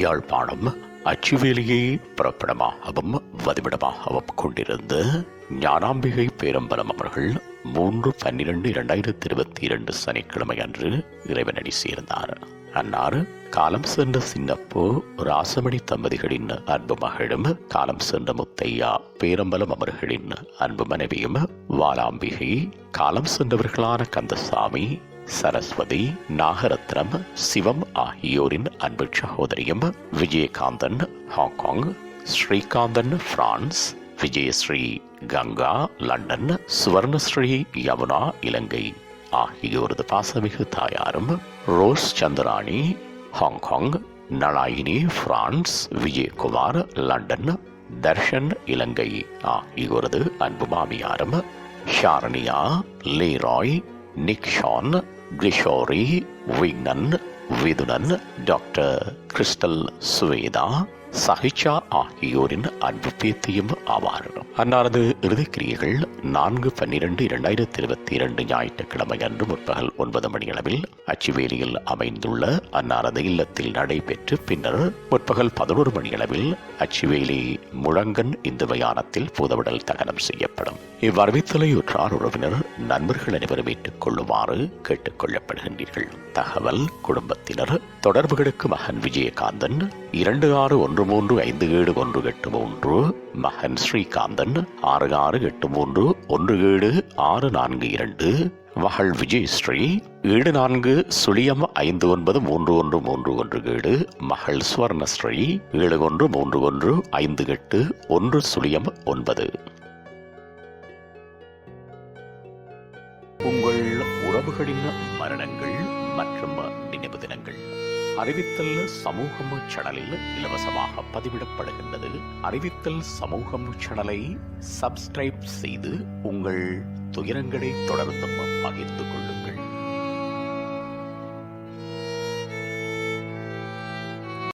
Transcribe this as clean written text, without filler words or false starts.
யாழ்ப்பாணம் அச்சுவேலியை பிறப்பிடமாகவும் வதிவிடமாகவும் கொண்டிருந்த ஞானாம்பிகை பேரம்பலம் அவர்கள் 3/12/2022 சனிக்கிழமை அன்று இறைவனடி சேர்ந்தார். அன்னார் காலம் சென்ற சின்னப்போ ராசமணி தம்பதிகளின் அன்பு மகளும், காலம் சென்ற முத்தையா பேரம்பலம் அவர்களின் அன்பு மனைவியும், வாலாம்பிகை, காலம் சென்றவர்களான கந்தசாமி, சரஸ்வதி, நாகரத்னம், சிவம் ஆகியோரின் அன்பு சகோதரியும், Vijayakanthan Hong Kong, Srikanthan France, Vijayasri Ganga London, Suvarnasri Yamuna Ilangai ஆகியோரது பாசமிகு தாயாரும், Rose Chandrani Hong Kong, Nalayini France, Vijayakumar London, Dharshan Ilangai ஆகியோரது அன்பு மாமியாரும், Sharaniya, Leroy, Nikshan, Kishori, Vignan, Vithunan, doctor Crystal Swetha, Sahicha ஆகியோரின் அன்பு பேத்தியும் ஆவார். அன்னாரது இறுதிக்கிரியைகள் 4/12/2022 ஞாயிற்றுக்கிழமை அன்று முற்பகல் 9 மணியளவில் அச்சுவேலியில் அமைந்துள்ள அன்னாரது இல்லத்தில் நடைபெற்று பின்னர் முற்பகல் 11 மணியளவில் அச்சுவேலி முழங்கன் இந்து மயானத்தில் பூதவிடல் தகனம் செய்யப்படும். இவ்வறிவித்தலை உற்றார் உறவினர் நண்பர்கள் அனைவரும் ஏற்றுக் கொள்ளுமாறு கேட்டுக் கொள்ளப்படுகின்றீர்கள். தகவல் குடும்பத்தினர் தொடர்புகளுக்கு மகன் விஜயகாந்தன் 26135713, மகன் ஸ்ரீகாந்தன் 6683176442, மகள் விஜயஸ்ரீ 74 மகள் சுவர்ணஸ்ரீ 7131581009. உங்கள் உறவுகளின் மரணங்கள் மற்றும் நினைவு தினங்கள் அறிவித்தல் சமூகம் சேனலில் இலவசமாக பதிவிடப்படுகின்றது. அறிவித்தல் சமூகம் சேனலை சப்ஸ்கிரைப் செய்து உங்கள் துயரங்களை தொடர்ந்தும் பகிர்ந்து கொள்ளுங்கள்.